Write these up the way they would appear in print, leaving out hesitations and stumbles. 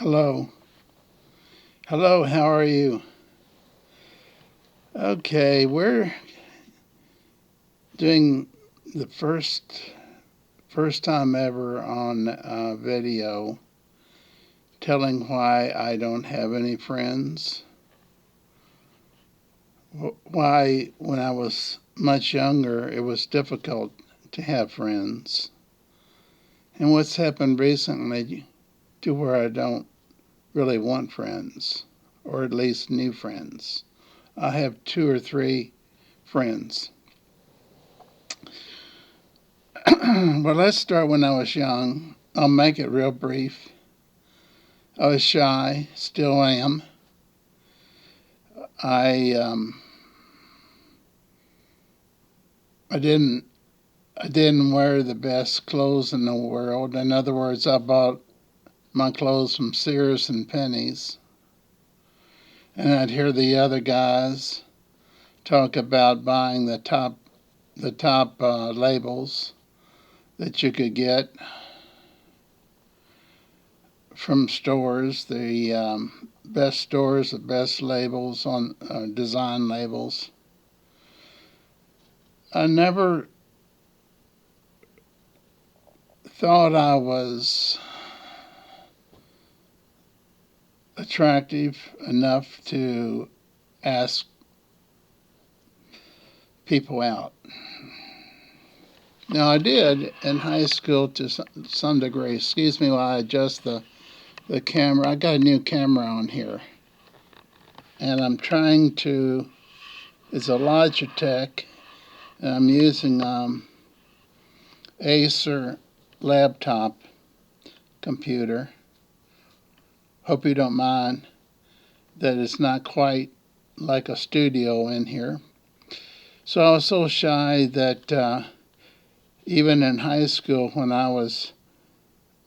Hello. Hello, how are you? Okay, we're doing the first time ever on video telling why I don't have any friends. Why, when I was much younger, it was difficult to have friends. And what's happened recently to where I don't really want friends, or at least new friends. I have two or three friends. Well, let's start when I was young. I'll make it real brief. I was shy, still am. I um, I didn't I didn't wear the best clothes in the world. In other words, I bought my clothes from Sears and Penny's, and I'd hear the other guys talk about buying the top labels that you could get from stores, the best stores, the best labels on design labels. I never thought I was attractive enough to ask people out. Now, I did in high school to some degree. Excuse me while I adjust the camera. I got a new camera on here, and I'm trying to. It's a Logitech, and I'm using Acer laptop computer. Hope you don't mind that it's not quite like a studio in here. So I was so shy that even in high school, when I was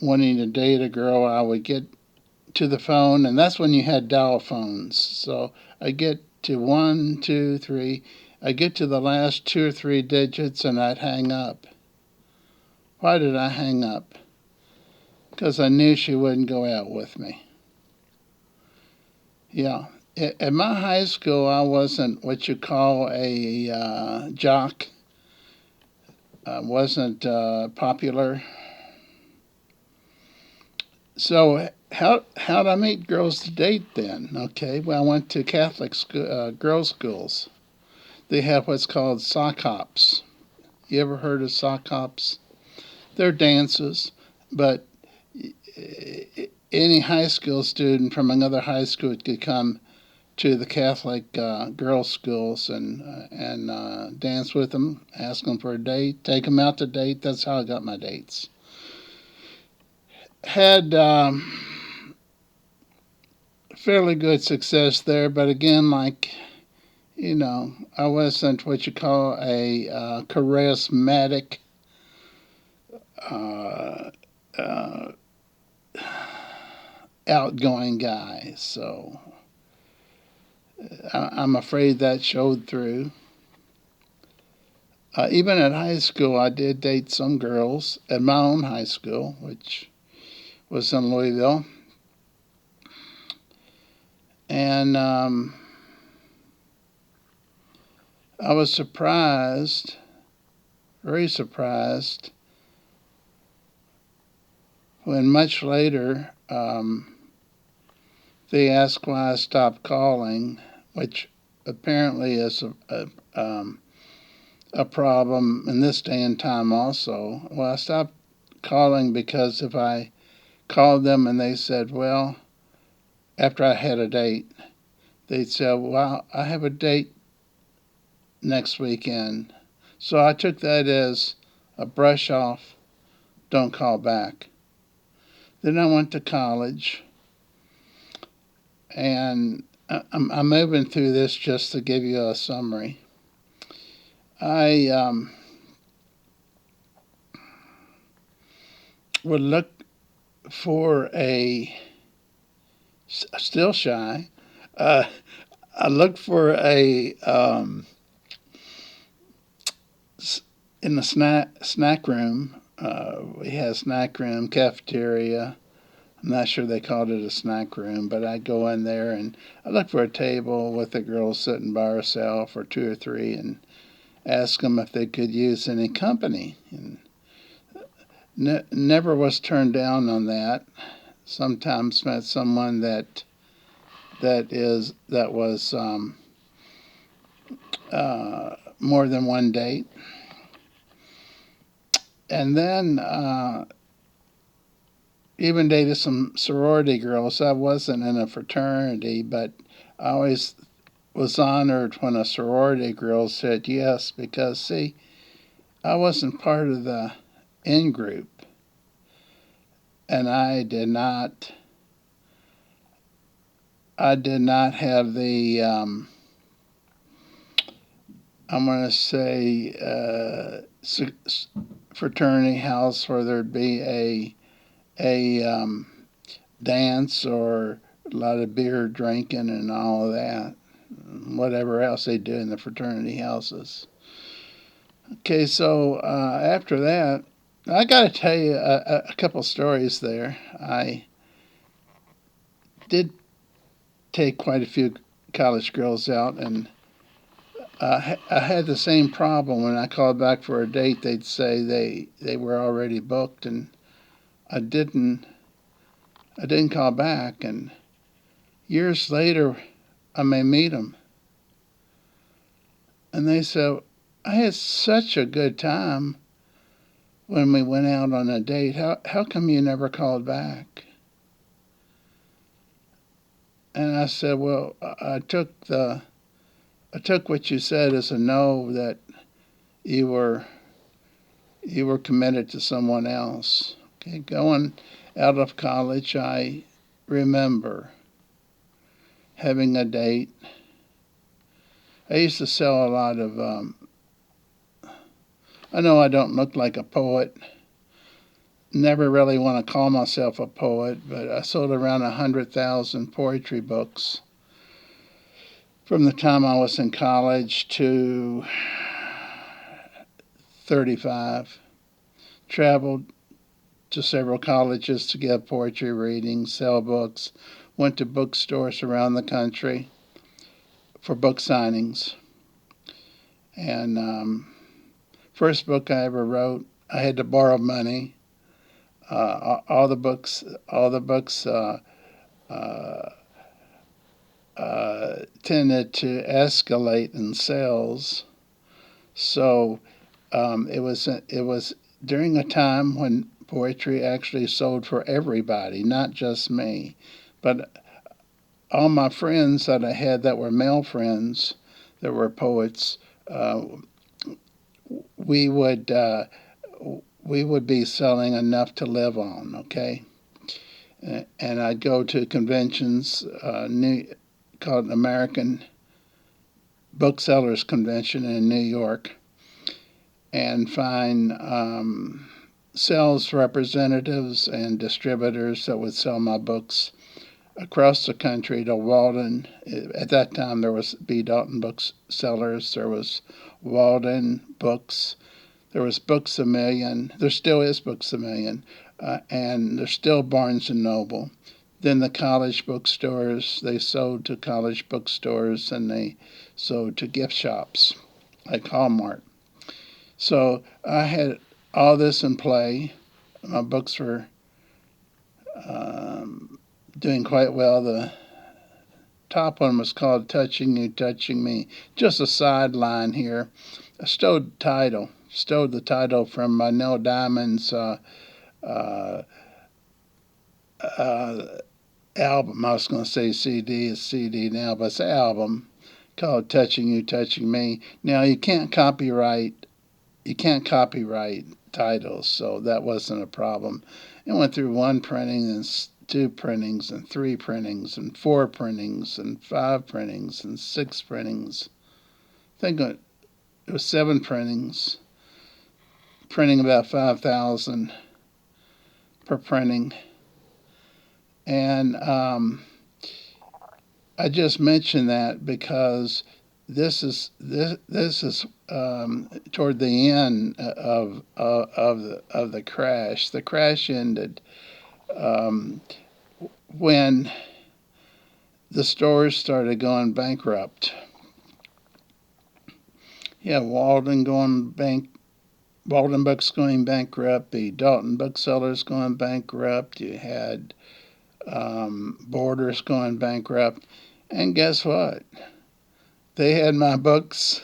wanting to date a girl, I would get to the phone, and that's when you had dial phones. So I get to one, two, three. I get to the last two or three digits, and I'd hang up. Why did I hang up? Because I knew she wouldn't go out with me. Yeah. At my high school, I wasn't what you call a jock. I wasn't popular. So how'd I meet girls to date then? Okay, well I went to Catholic girls' schools. They have what's called sock hops. You ever heard of sock hops? They're dances, but any high school student from another high school could come to the Catholic girls' schools and dance with them, ask them for a date, take them out to date. That's how I got my dates. Had fairly good success there, but again, like I wasn't what you call a charismatic uh, uh, outgoing guy. So I'm afraid that showed through. Even at high school, I did date some girls at my own high school, which was in Louisville. And I was surprised, very surprised, when much later they asked why I stopped calling, which apparently is a problem in this day and time also. Well, I stopped calling because if I called them and they said, well, after I had a date, they'd say, well, I have a date next weekend. So I took that as a brush off, don't call back. Then I went to college, and I'm moving through this just to give you a summary. I would look for still shy. Uh, I looked for in the snack room. We had snack room, cafeteria, I'm not sure they called it a snack room, but I'd go in there and I'd look for a table with a girl sitting by herself or two or three and ask them if they could use any company. And never was turned down on that. Sometimes met someone that was more than one date, and then even dated some sorority girls. I wasn't in a fraternity, but I always was honored when a sorority girl said yes because, see, I wasn't part of the in group, and I did not have the I'm going to say fraternity house where there'd be a dance or a lot of beer drinking and all of that, whatever else they do in the fraternity houses. Okay, so after that, I got to tell you a couple stories there. I did take quite a few college girls out, and I had the same problem when I called back for a date. They'd say they were already booked, and I didn't I didn't call back. And years later, I may meet them, and they said, "I had such a good time when we went out on a date. How come you never called back?" And I said, "Well, I took what you said as a no, that you were committed to someone else." Okay, going out of college, I remember having a date. I used to sell a lot of. I know I don't look like a poet. Never really want to call myself a poet, but I sold around 100,000 poetry books from the time I was in college to 35. Traveled to several colleges to give poetry readings, sell books, went to bookstores around the country for book signings. And first book I ever wrote, I had to borrow money. All the books tended to escalate in sales. So it was during a time when poetry actually sold for everybody, not just me, but all my friends that I had that were male friends that were poets. We would we would be selling enough to live on. Okay, and I'd go to conventions, called American Booksellers Convention in New York, and find sales representatives and distributors that would sell my books across the country to Walden. At that time, there was B. Dalton Booksellers, there was Walden Books, there was Books a Million, there still is Books a Million, and there's still Barnes and Noble. Then the college bookstores, they sold to college bookstores and they sold to gift shops like Hallmark. So I had all this in play. My books were doing quite well. The top one was called Touching You, Touching Me. Just a sideline here. I stole the title from Neil Diamond's uh, album. I was going to say CD, it's CD now, but it's an album called Touching You, Touching Me. Now you can't copyright titles, so that wasn't a problem. It went through one printing and two printings and three printings and four printings and five printings and six printings. I think it was seven printings, printing about 5,000 per printing. And I just mentioned that because this is toward the end of the crash. The crash ended. Um, when the stores started going bankrupt. Yeah, Walden Books going bankrupt, the Dalton Booksellers going bankrupt, you had Borders going bankrupt, and guess what? They had my books,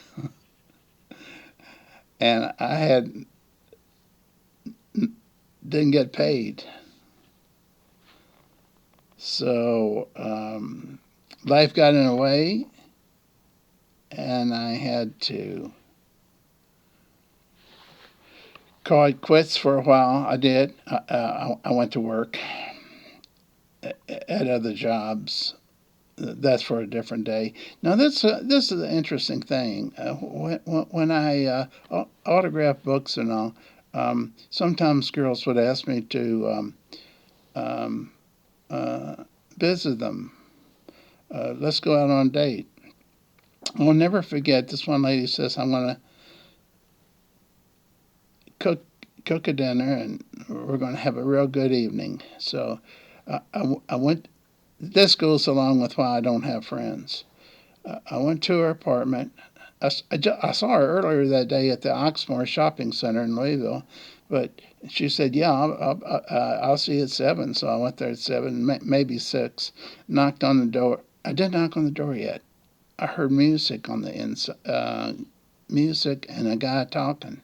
and I didn't get paid. So life got in the way, and I had to call it quits for a while. I did. I went to work at other jobs. That's for a different day. Now, this is an interesting thing. When I autograph books and all, sometimes girls would ask me to um, visit them. Let's go out on a date. I'll never forget. This one lady says, "I'm going to cook a dinner, and we're going to have a real good evening." So I went. This goes along with why I don't have friends. I went to her apartment. I saw her earlier that day at the Oxmoor Shopping Center in Louisville, but she said, "Yeah, I'll see you at 7." So I went there at 7, maybe 6. Knocked on the door. I didn't knock on the door yet. I heard music on the inside, music and a guy talking.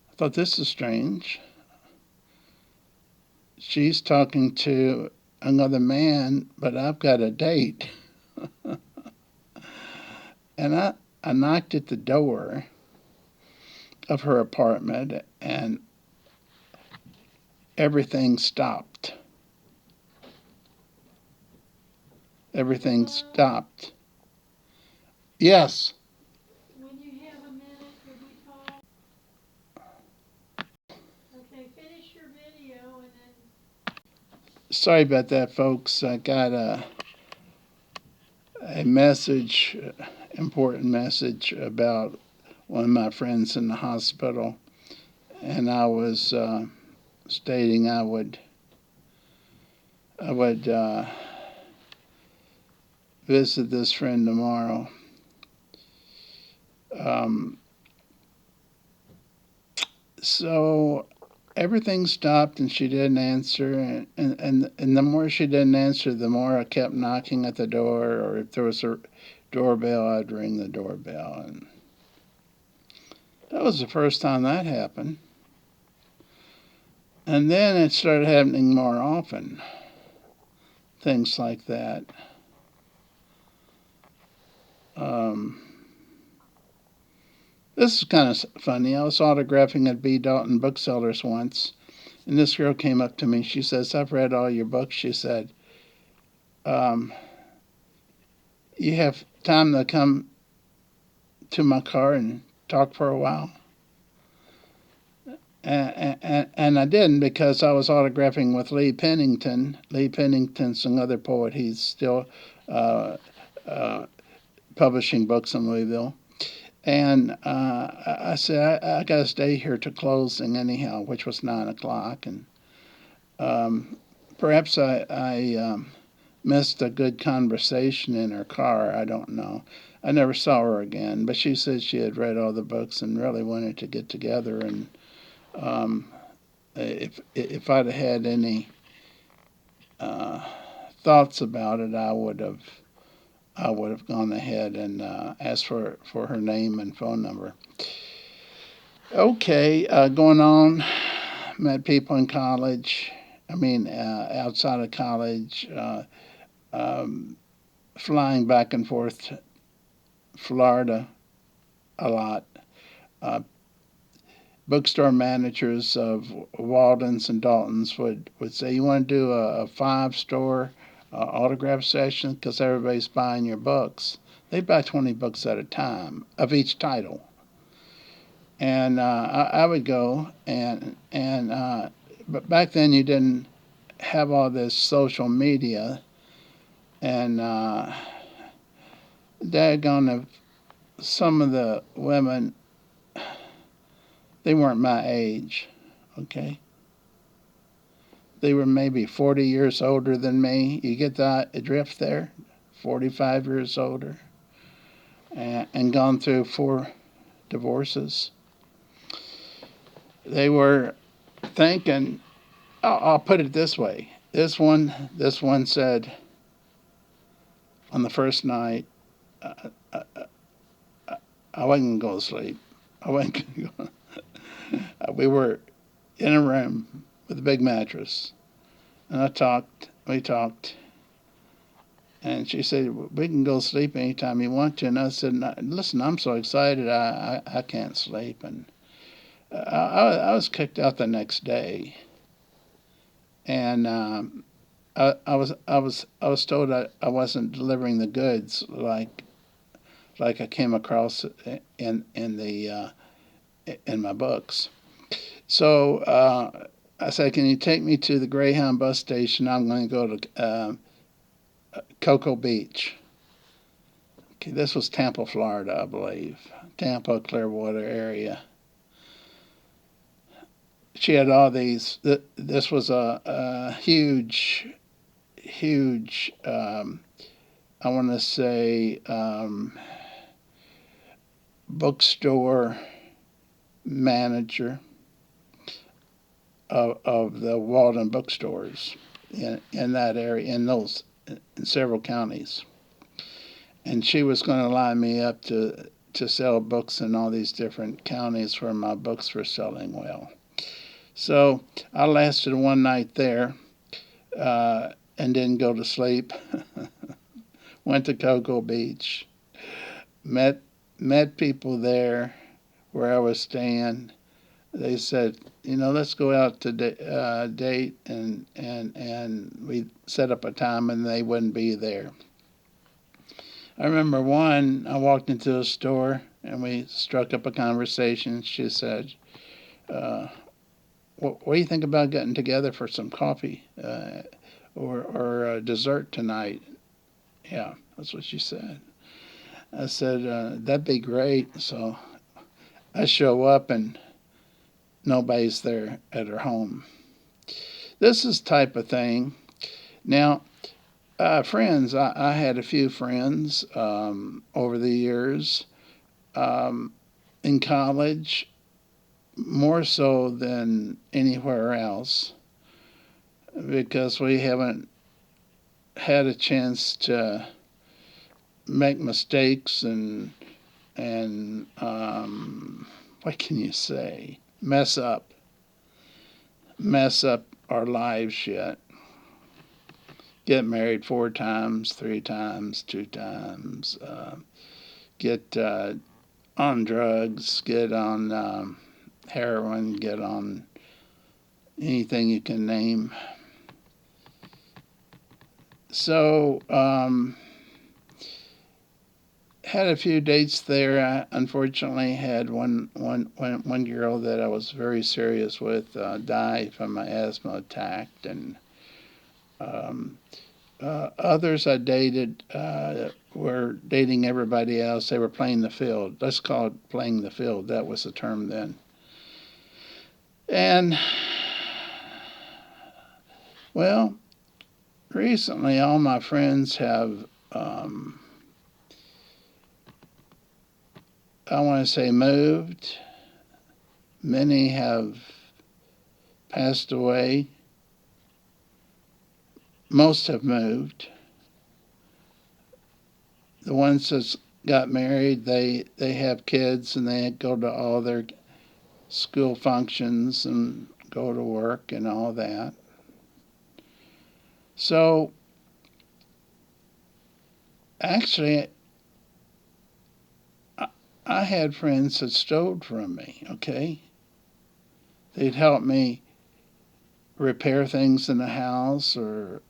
I thought, this is strange. She's talking to another man, but I've got a date. And I knocked at the door of her apartment, and everything stopped. Everything stopped. Yes. When you have a minute, could we talk? Okay, finish your video and then. Sorry about that, folks. I got a message, important message about one of my friends in the hospital, and I was stating I would visit this friend tomorrow. So everything stopped, and she didn't answer, and the more she didn't answer, the more I kept knocking at the door, or if there was a doorbell, I'd ring the doorbell. And that was the first time that happened. And then it started happening more often, things like that. Um, this is kind of funny. I was autographing at B. Dalton Booksellers once, and this girl came up to me. She says, "I've read all your books." She said, um, "You have time to come to my car and talk for a while?" And I didn't, because I was autographing with Lee Pennington. Lee Pennington's another poet. He's still uh, uh, publishing books in Louisville. And I said, I got to stay here to closing anyhow, which was 9 o'clock. And um, perhaps I missed a good conversation in her car. I don't know. I never saw her again, but she said she had read all the books and really wanted to get together. And um, if I'd had any uh, thoughts about it, I would have gone ahead and asked for her name and phone number. Okay, going on. Met people in college. I mean, outside of college, um, flying back and forth to Florida a lot. Uh, Bookstore managers of Waldens and Daltons would say, "You want to do a 5 store autograph session? Because everybody's buying your books." They buy 20 books at a time of each title. And I would go, and but back then you didn't have all this social media, and daggone, some of the women, they weren't my age, okay? they were maybe 40 years older than me. You get the drift there? 45 years older. And gone through 4 divorces. They were thinking, I'll put it this way. This one said on the first night, I, I wasn't going to sleep. I wasn't going to. We were in a room with a big mattress, and we talked, and she said, we can go sleep anytime you want to. And I said, listen, I'm so excited, I can't sleep. And I was kicked out the next day, and I was told I wasn't delivering the goods like I came across in my books. So I said, can you take me to the Greyhound bus station? I'm going to go to Cocoa Beach. Okay, this was Tampa, Florida, I believe. Tampa, Clearwater area. She had all these. This was a huge, I want to say, bookstore manager of the Walden bookstores in that area, in several counties. And she was going to line me up to sell books in all these different counties where my books were selling well. So I lasted one night there and didn't go to sleep. Went to Cocoa Beach, met people there where I was staying. They said, let's go out to date, and we set up a time, and they wouldn't be there. I remember I walked into a store, and we struck up a conversation. She said, what do you think about getting together for some coffee or dessert tonight? Yeah, that's what she said. I said, that'd be great. So I show up, and nobody's there at her home. This is type of thing. Now, friends, I had a few friends over the years in college, more so than anywhere else, because we haven't had a chance to make mistakes and what can you say? Mess up our lives yet. Get married 4 times, 3 times, 2 times. Get on drugs. Get on heroin. Get on anything you can name. So had a few dates there. I unfortunately had one girl that I was very serious with die from an asthma attack, and others I dated were dating everybody else. They were playing the field. Let's call it playing the field. That was the term then. And well, recently all my friends have I want to say moved. Many have passed away. Most have moved. The ones that got married, they have kids, and they go to all their school functions and go to work and all that. So actually, I had friends that stole from me, okay? They'd help me repair things in the house or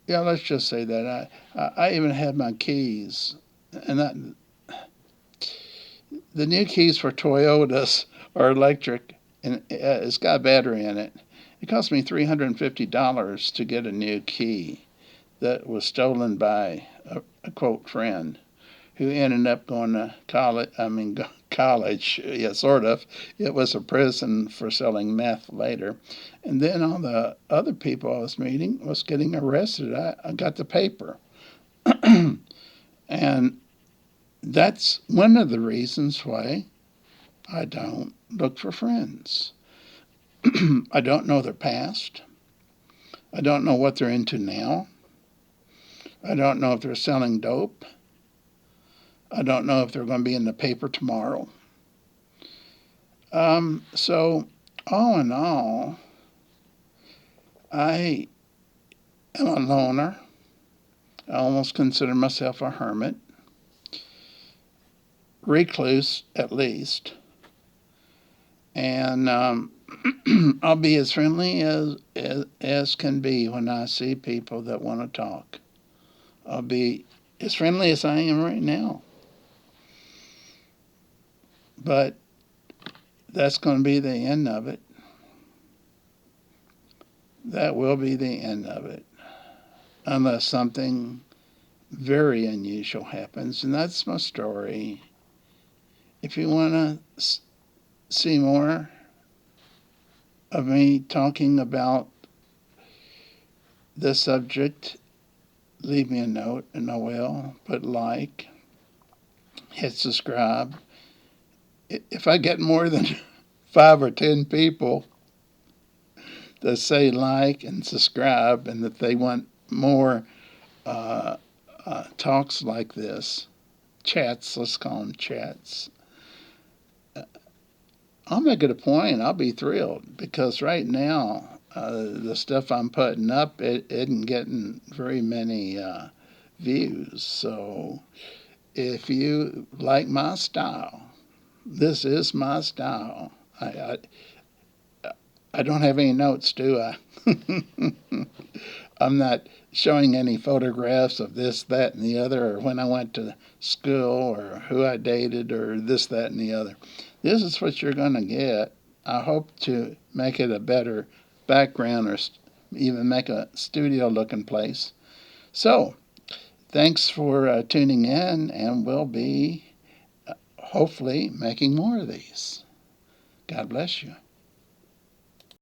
yeah, let's just say that. I even had my keys. And the new keys for Toyotas are electric, and it's got a battery in it. It cost me $350 to get a new key that was stolen by a quote friend who ended up going to college. Yeah, sort of. It was a prison for selling meth later. And then all the other people I was meeting was getting arrested. I got the paper. And that's one of the reasons why I don't look for friends. I don't know their past. I don't know what they're into now. I don't know if they're selling dope. I don't know if they're going to be in the paper tomorrow. So, all in all, I am a loner. I almost consider myself a hermit, recluse at least, and I'll be as friendly as can be when I see people that want to talk. I'll be as friendly as I am right now, but that's going to be the end of it. That will be the end of it, unless something very unusual happens, and that's my story. If you want to see more of me talking about this subject, leave me a note and I will. Put like, hit subscribe. If I get more than 5 or 10 people that say like and subscribe and that they want more talks like this, chats, let's call them chats, I'll make it a point. I'll be thrilled because right now the stuff I'm putting up it isn't getting very many views. So if you like my style, this is my style. I don't have any notes, do I? I'm not showing any photographs of this, that, and the other, or when I went to school, or who I dated, or this, that, and the other. This is what you're going to get. I hope to make it a better background or even make a studio looking place. So, thanks for tuning in, and we'll be hopefully making more of these. God bless you.